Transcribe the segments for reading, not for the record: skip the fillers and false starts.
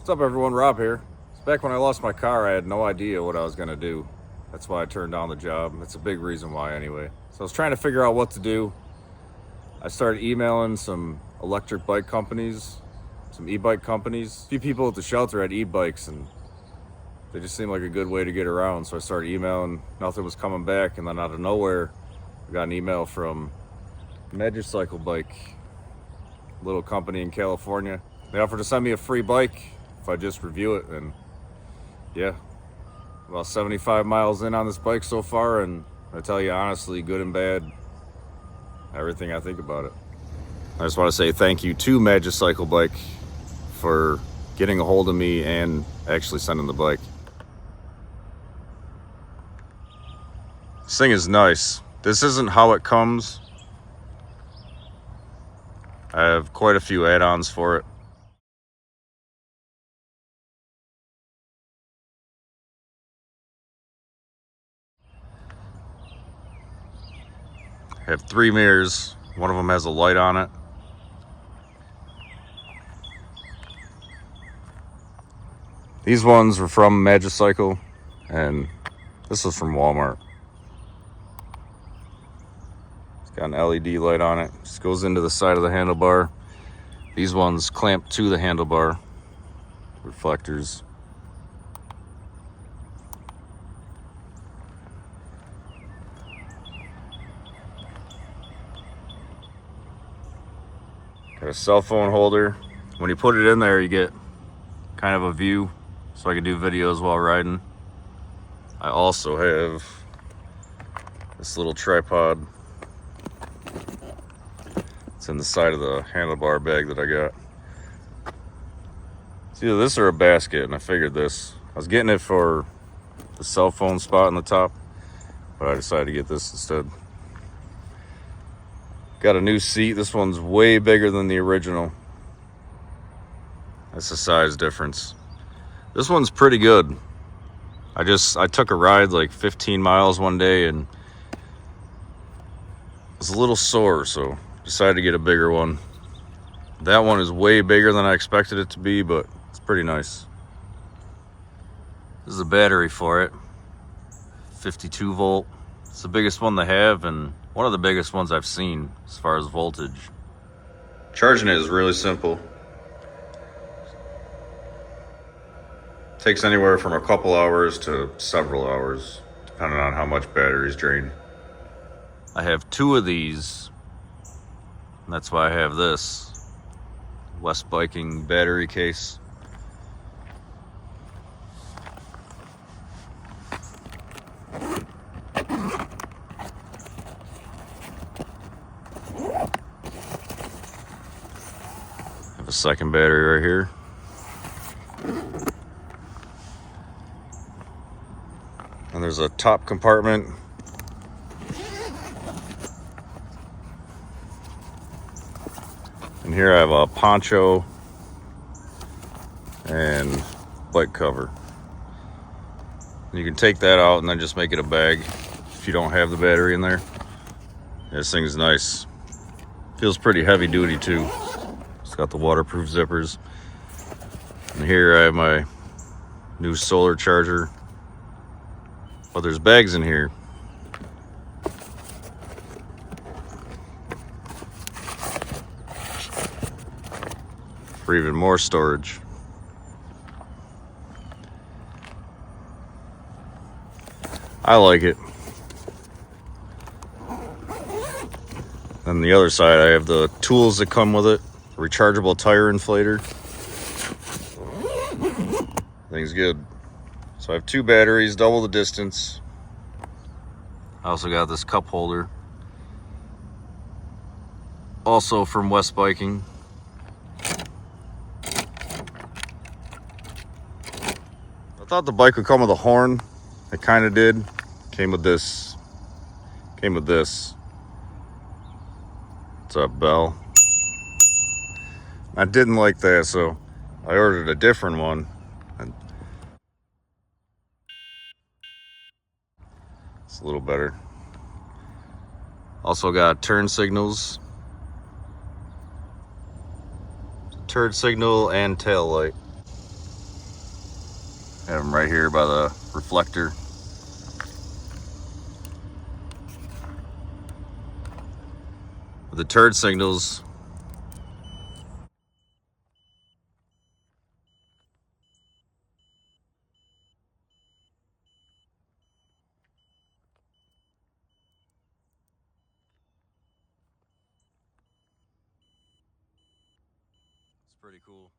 What's up everyone, Rob here. Back when I lost my car, I had no idea what I was gonna do. That's why I turned down the job. That's a big reason why anyway. So I was trying to figure out what to do. I started emailing some electric bike companies, some e-bike companies. A few people at the shelter had e-bikes and they just seemed like a good way to get around. So I started emailing, nothing was coming back, and then out of nowhere, I got an email from Magicyclebike, a little company in California. They offered to send me a free bike if I just review it, and yeah, about 75 miles in on this bike so far, and I tell you honestly, good and bad, everything I think about it. I just want to say thank you to Magicyclebike for getting a hold of me and actually sending the bike. This thing is nice. This isn't how it comes. I have quite a few add-ons for it. I have 3 mirrors. One of them has a light on it. These ones were from Magicycle, and this was from Walmart. It's got an LED light on it. Just goes into the side of the handlebar. These ones clamp to the handlebar. Reflectors. Got a cell phone holder. When you put it in there, you get kind of a view so I can do videos while riding. I also have this little tripod. It's in the side of the handlebar bag that I got. It's either this or a basket, and I figured this. I was getting it for the cell phone spot on the top, but I decided to get this instead. Got a new seat. This one's way bigger than the original. That's the size difference. This one's pretty good. I took a ride like 15 miles one day and was a little sore, so decided to get a bigger one. That one is way bigger than I expected it to be, but it's pretty nice. This is a battery for it. 52 volt. It's the biggest one they have, and one of the biggest ones I've seen as far as voltage. Charging it is really simple. Takes anywhere from a couple hours to several hours, depending on how much battery's drained. I have 2 of these, and that's why I have this West Biking battery case. A second battery right here. And there's a top compartment. And here I have a poncho and bike cover. And you can take that out and then just make it a bag if you don't have the battery in there. This thing is nice. Feels pretty heavy duty too. It's got the waterproof zippers. And here I have my new solar charger. But there's bags in here. For even more storage. I like it. On the other side, I have the tools that come with it. Rechargeable tire inflator. Thing's good. So I have 2 batteries, double the distance. I also got this cup holder. Also from West Biking. I thought the bike would come with a horn. It kind of did. Came with this. It's a bell. I didn't like that, so I ordered a different one. And it's a little better. Also got turn signals. Turn signal and tail light. Have them right here by the reflector. The turn signals. It's pretty cool.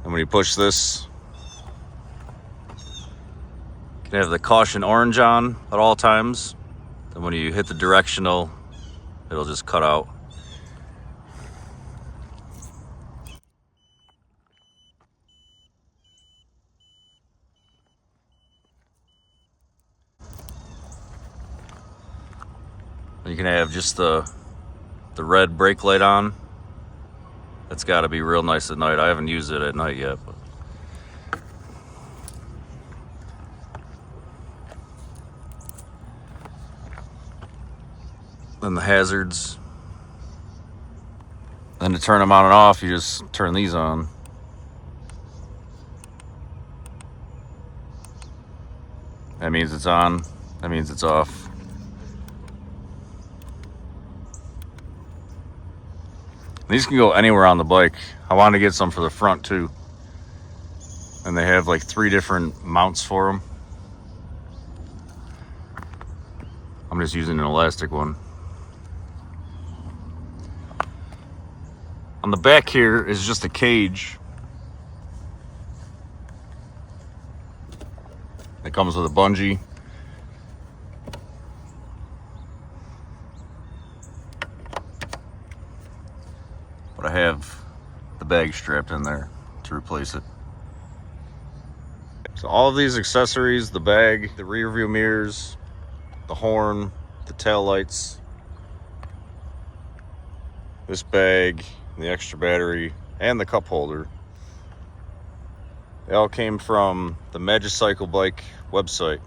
And when you push this, you can have the caution orange on at all times. Then when you hit the directional, it'll just cut out. You can have just the red brake light on. That's got to be real nice at night. I haven't used it at night yet. But. Then the hazards. Then to turn them on and off, you just turn these on. That means it's on. That means it's off. These can go anywhere on the bike. I wanted to get some for the front too. And they have like 3 different mounts for them. I'm just using an elastic one. On the back here is just a cage. It comes with a bungee. But I have the bag strapped in there to replace it. So all of these accessories, the bag, the rear view mirrors, the horn, the tail lights, this bag, the extra battery, and the cup holder, they all came from the Magicyclebike website.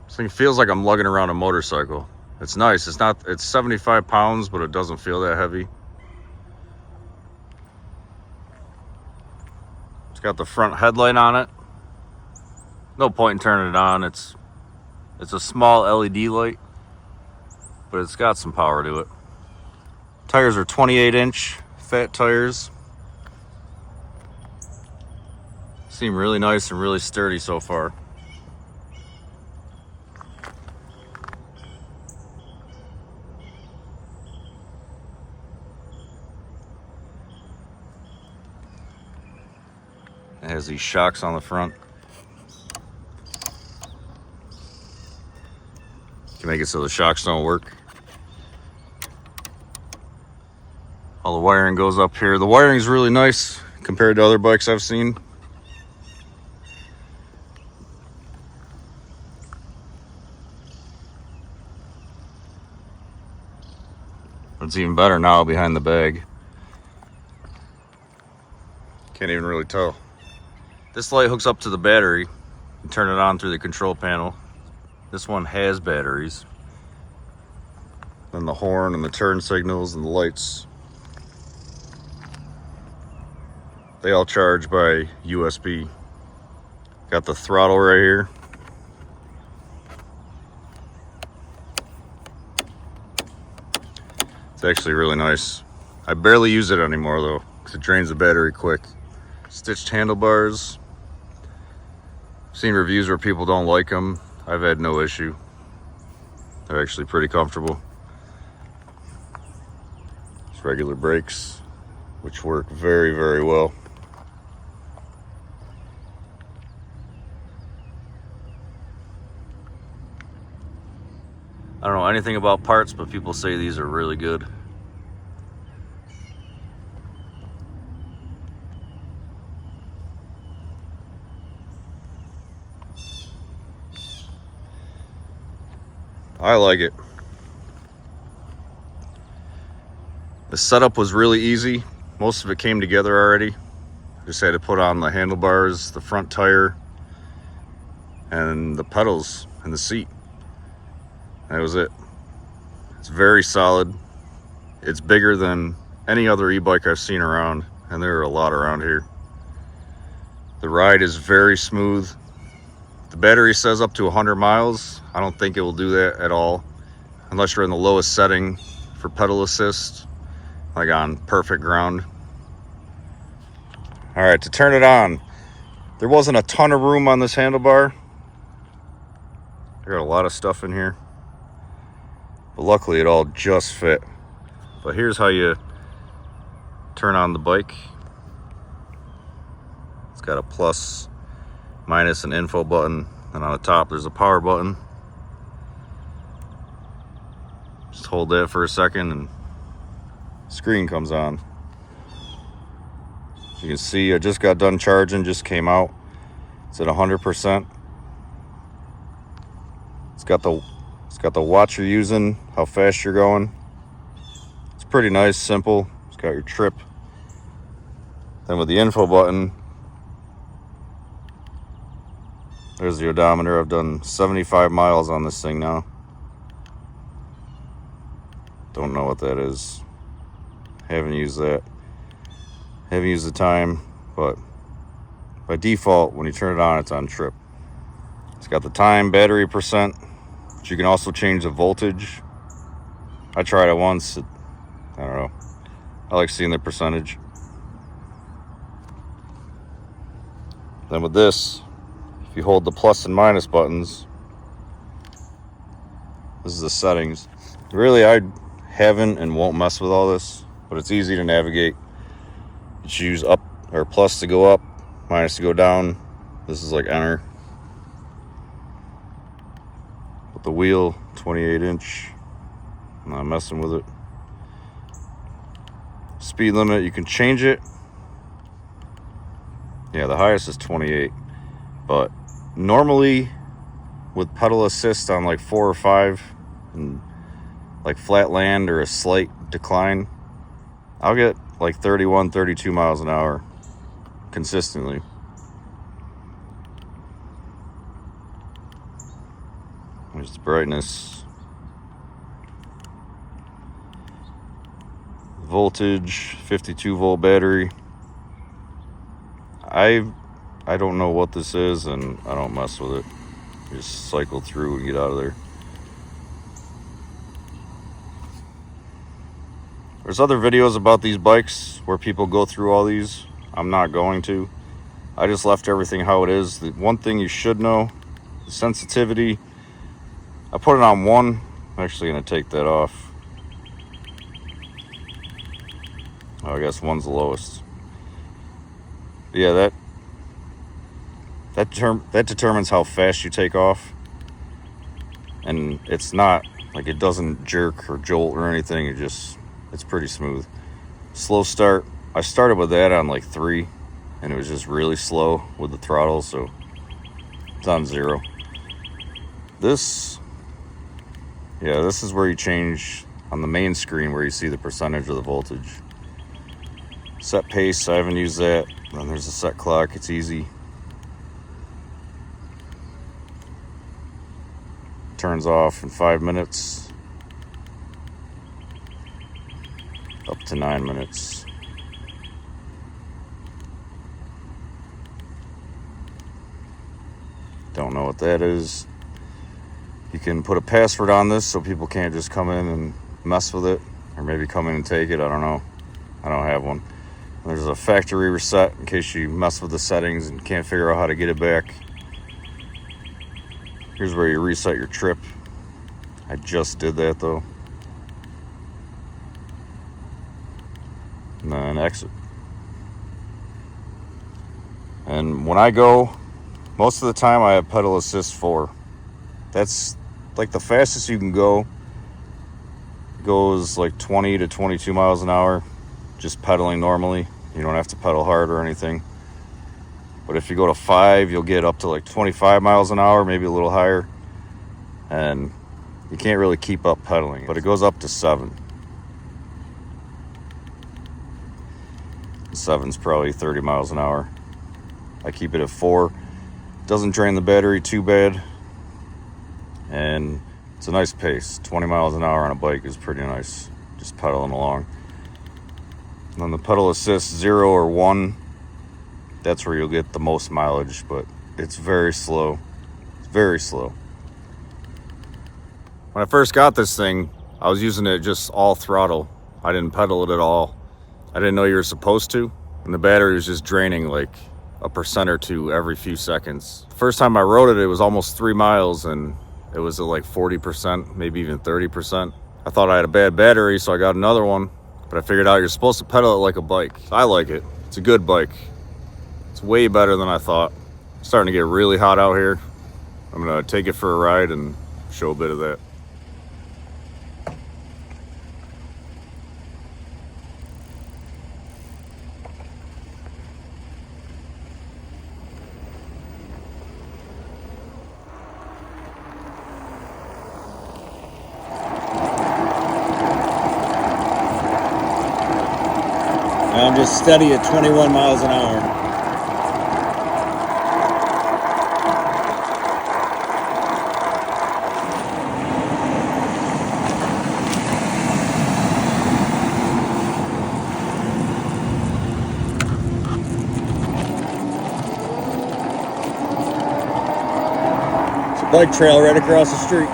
This thing feels like I'm lugging around a motorcycle. It's nice. It's 75 pounds, but it doesn't feel that heavy. It's got the front headlight on it. No point in turning it on. It's a small LED light, but it's got some power to it. Tires are 28-inch fat tires. Seem really nice and really sturdy so far. It has these shocks on the front. You can make it so the shocks don't work. All the wiring goes up here. The wiring is really nice compared to other bikes I've seen. It's even better now behind the bag. Can't even really tell. This light hooks up to the battery. You turn it on through the control panel. This one has batteries. Then the horn and the turn signals and the lights, they all charge by USB. Got the throttle right here. It's actually really nice. I barely use it anymore though, because it drains the battery quick. Stitched handlebars. I've seen reviews where people don't like them. I've had no issue. They're actually pretty comfortable. Just regular brakes, which work very, very well. I don't know anything about parts, but people say these are really good. I like it. The setup was really easy. Most of it came together already. Just had to put on the handlebars, the front tire, and the pedals and the seat. That was it. It's very solid. It's bigger than any other e-bike I've seen around, and there are a lot around here. The ride is very smooth. The battery says up to 100 miles. I don't think it will do that at all, unless you're in the lowest setting for pedal assist, like on perfect ground. All right, to turn it on, there wasn't a ton of room on this handlebar. I got a lot of stuff in here, but luckily it all just fit. But here's how you turn on the bike. It's got a plus, minus, and info button, and on the top there's a power button. Just hold that for a second and screen comes on. As you can see, I just got done charging, just came out. It's at 100%. It's got the watch you're using, how fast you're going. It's pretty nice, simple. It's got your trip. Then with the info button, there's the odometer. I've done 75 miles on this thing now. Don't know what that is. Haven't used that. Haven't used the time, but by default, when you turn it on, it's on trip. It's got the time, battery percent, but you can also change the voltage. I tried it once. I don't know. I like seeing the percentage. Then with this, if you hold the plus and minus buttons, this is the settings. Really, I haven't and won't mess with all this, but it's easy to navigate. You choose up or plus to go up, minus to go down. This is like enter. With the wheel, 28-inch. I'm not messing with it. Speed limit, you can change it. Yeah, the highest is 28, but normally with pedal assist on like 4 or 5 and like flat land or a slight decline, I'll get like 31, 32 miles an hour consistently. There's the brightness. Voltage, 52 volt battery. I don't know what this is, and I don't mess with it. Just cycle through and get out of there. There's other videos about these bikes where people go through all these. I'm not going to. I just left everything how it is. The one thing you should know, the sensitivity. I put it on 1. I'm actually going to take that off. Oh, I guess 1's the lowest. But yeah, that determines how fast you take off. And it's not like it doesn't jerk or jolt or anything. It's pretty smooth. Slow start. I started with that on like 3, and it was just really slow with the throttle, so it's on 0. This is where you change on the main screen, where you see the percentage of the voltage. Set pace, I haven't used that. Then there's a set clock, it's easy. Turns off in 5 minutes. Up to 9 minutes. Don't know what that is. You can put a password on this so people can't just come in and mess with it, or maybe come in and take it. I don't know. I don't have one. There's a factory reset in case you mess with the settings and can't figure out how to get it back. Here's where you reset your trip. I just did that though. And then exit. And when I go, most of the time I have pedal assist 4. That's like the fastest you can go. Goes like 20 to 22 miles an hour, just pedaling normally. You don't have to pedal hard or anything. But if you go to 5, you'll get up to like 25 miles an hour, maybe a little higher. And you can't really keep up pedaling, but it goes up to 7. 7's probably 30 miles an hour. I keep it at 4. Doesn't drain the battery too bad. And It's a nice pace. 20 miles an hour on a bike is pretty nice, just pedaling along. And then the pedal assist 0 or 1, that's where you'll get the most mileage, but it's very slow. It's very slow. When I first got this thing, I was using it just all throttle. I didn't pedal it at all. I didn't know you were supposed to. And the battery was just draining like 1% or 2 every few seconds. First time I rode it, it was almost 3 miles and it was at like 40%, maybe even 30%. I thought I had a bad battery, so I got another one. But I figured out you're supposed to pedal it like a bike. I like it. It's a good bike. It's way better than I thought. It's starting to get really hot out here. I'm gonna take it for a ride and show a bit of that. I'm just steady at 21 miles an hour. It's a bike trail right across the street.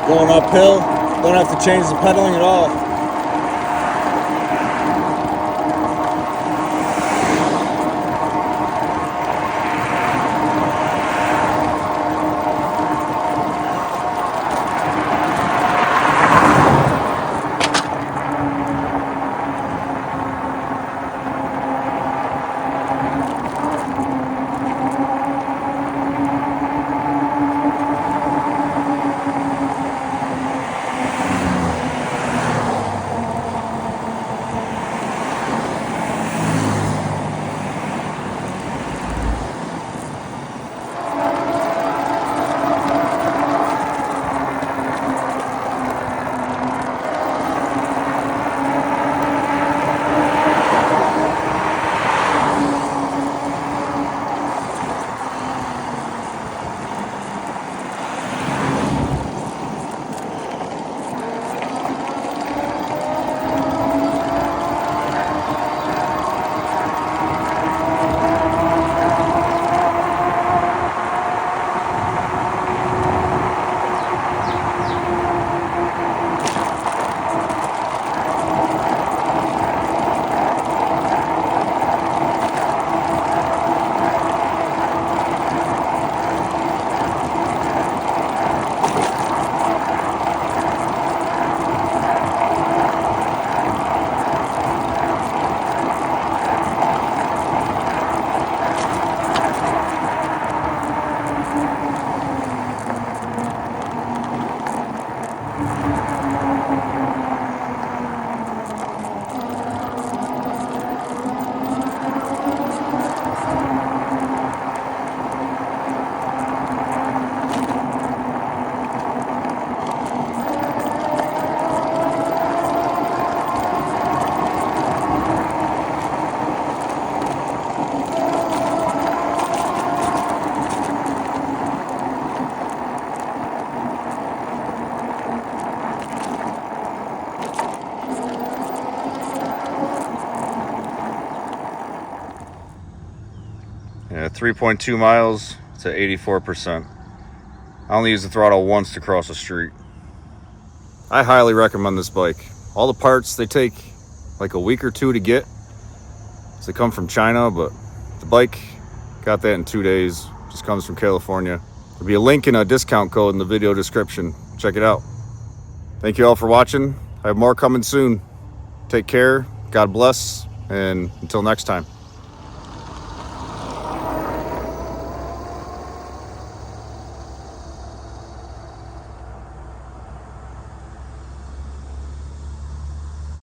Going uphill, don't have to change the pedaling at all. Yeah, 3.2 miles to 84%. I only use the throttle once to cross the street. I highly recommend this bike. All the parts, they take like a week or 2 to get. So they come from China, but the bike, got that in 2 days. Just comes from California. There'll be a link and a discount code in the video description. Check it out. Thank you all for watching. I have more coming soon. Take care. God bless. And until next time.